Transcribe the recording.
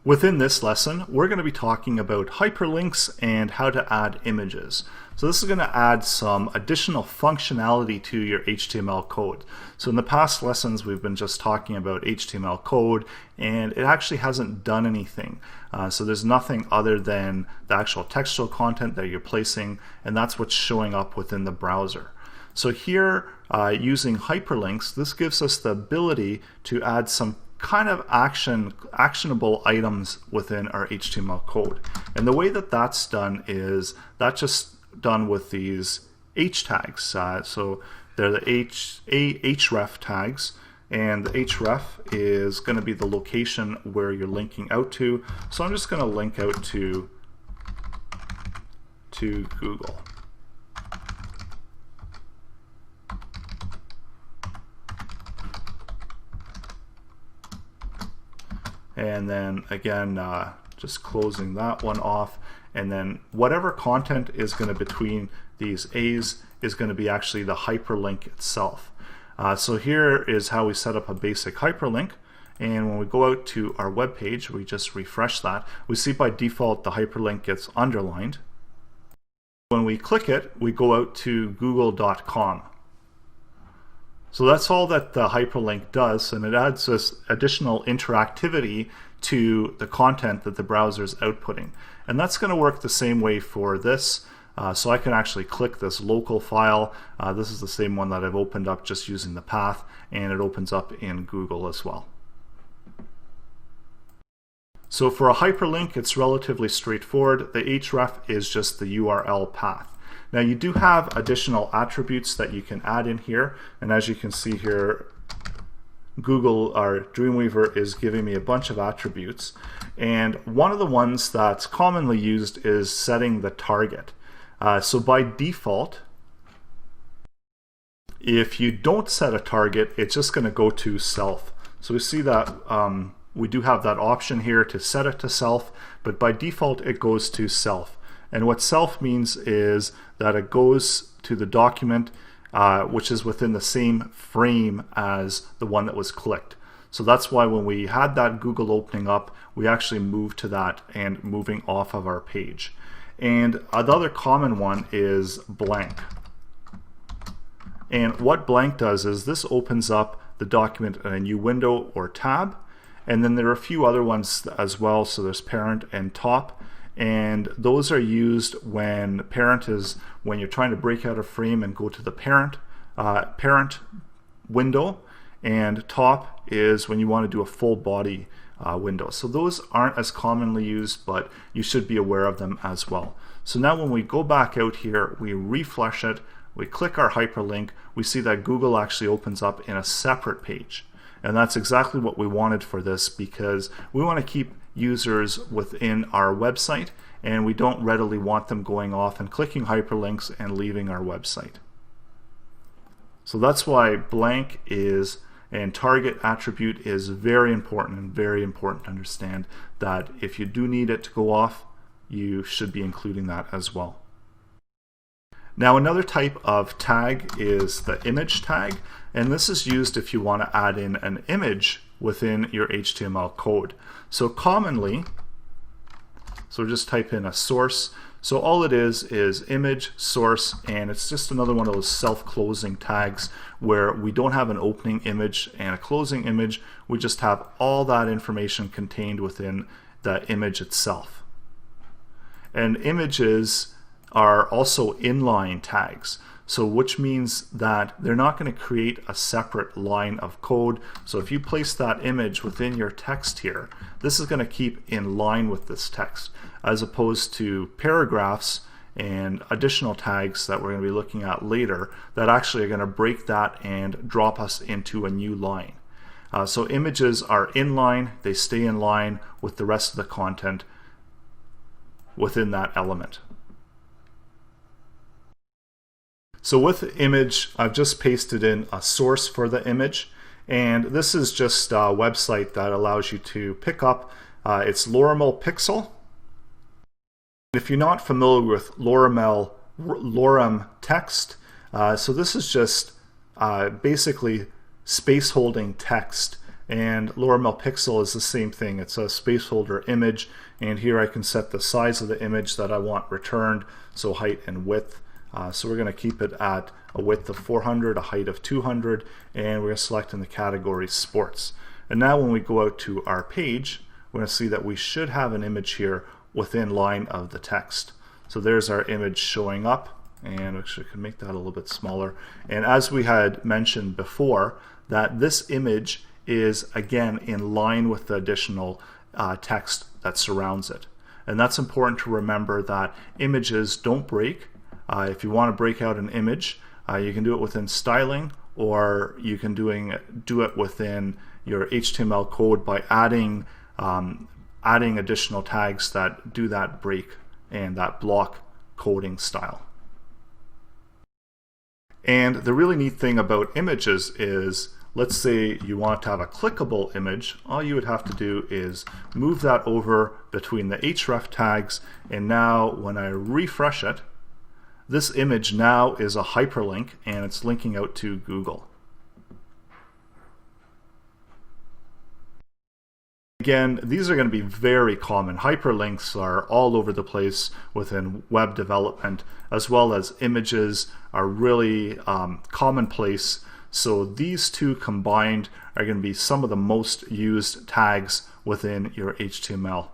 Within this lesson, we're going to be talking about hyperlinks and how to add images. So this is going to add some additional functionality to your HTML code. So in the past lessons, we've been just talking about HTML code, and it actually hasn't done anything. So there's nothing other than the actual textual content that you're placing, and that's what's showing up within the browser. So here, using hyperlinks, this gives us the ability to add some kind of actionable items within our HTML code. And the way that that's done is that's just done with these H tags. So they're the href tags, and the href is going to be the location where you're linking out to. So I'm just going to link out to Google. And then again, just closing that one off. And then whatever content is going to between these A's is going to be actually the hyperlink itself. So here is how we set up a basic hyperlink. And when we go out to our web page, we just refresh that. We see by default the hyperlink gets underlined. When we click it, we go out to google.com. So that's all that the hyperlink does, and it adds this additional interactivity to the content that the browser is outputting. And that's going to work the same way for this. So I can actually click this local file. This is the same one that I've opened up just using the path, and it opens up in Google as well. So for a hyperlink, it's relatively straightforward. The href is just the URL path. Now you do have additional attributes that you can add in here, and as you can see here, Google, our Dreamweaver, is giving me a bunch of attributes, and one of the ones that's commonly used is setting the target. So by default, if you don't set a target, it's just going to go to self. So we see that we do have that option here to set it to self, but by default it goes to self. And what self means is that it goes to the document which is within the same frame as the one that was clicked. So that's why when we had that Google opening up, we actually moved to that and moving off of our page. And another common one is blank. And what blank does is this opens up the document in a new window or tab. And then there are a few other ones as well. So there's parent and top. And those are used when parent is when you're trying to break out a frame and go to the parent window, and top is when you want to do a full body window. So those aren't as commonly used, but you should be aware of them as well. So now when we go back out here, we refresh it, we click our hyperlink, we see that Google actually opens up in a separate page. And that's exactly what we wanted for this, because we want to keep users within our website, and we don't readily want them going off and clicking hyperlinks and leaving our website. So that's why blank is and target attribute is very important, and very important to understand that if you do need it to go off, you should be including that as well. Now another type of tag is the image tag, and this is used if you want to add in an image within your HTML code. So commonly, so just type in a source. So all it is image source, and it's just another one of those self-closing tags where we don't have an opening image and a closing image. We just have all that information contained within the image itself. And images are also inline tags, so which means that they're not going to create a separate line of code. So if you place that image within your text here, this is going to keep in line with this text, as opposed to paragraphs and additional tags that we're going to be looking at later that actually are going to break that and drop us into a new line. So images are inline, they stay in line with the rest of the content within that element. So with image, I've just pasted in a source for the image, and this is just a website that allows you to pick up its Lorem pixel. If you're not familiar with Lorem text, so this is just basically space holding text And lorem pixel is the same thing. It's a spaceholder image, and here I can set the size of the image that I want returned, so height and width. So we're going to keep it at a width of 400, a height of 200, and we're going to select in the category sports. And now when we go out to our page, we're going to see that we should have an image here within line of the text. So there's our image showing up, and actually I can make that a little bit smaller. And as we had mentioned before, that this image is again in line with the additional text that surrounds it. And that's important to remember, that images don't break. If you want to break out an image, you can do it within styling, or you can do it within your HTML code by adding additional tags that do that break and that block coding style. And the really neat thing about images is, let's say you want to have a clickable image, all you would have to do is move that over between the href tags, and now when I refresh it, this image now is a hyperlink and it's linking out to Google. Again, these are going to be very common. Hyperlinks are all over the place within web development, as well as images are really commonplace. So these two combined are going to be some of the most used tags within your HTML.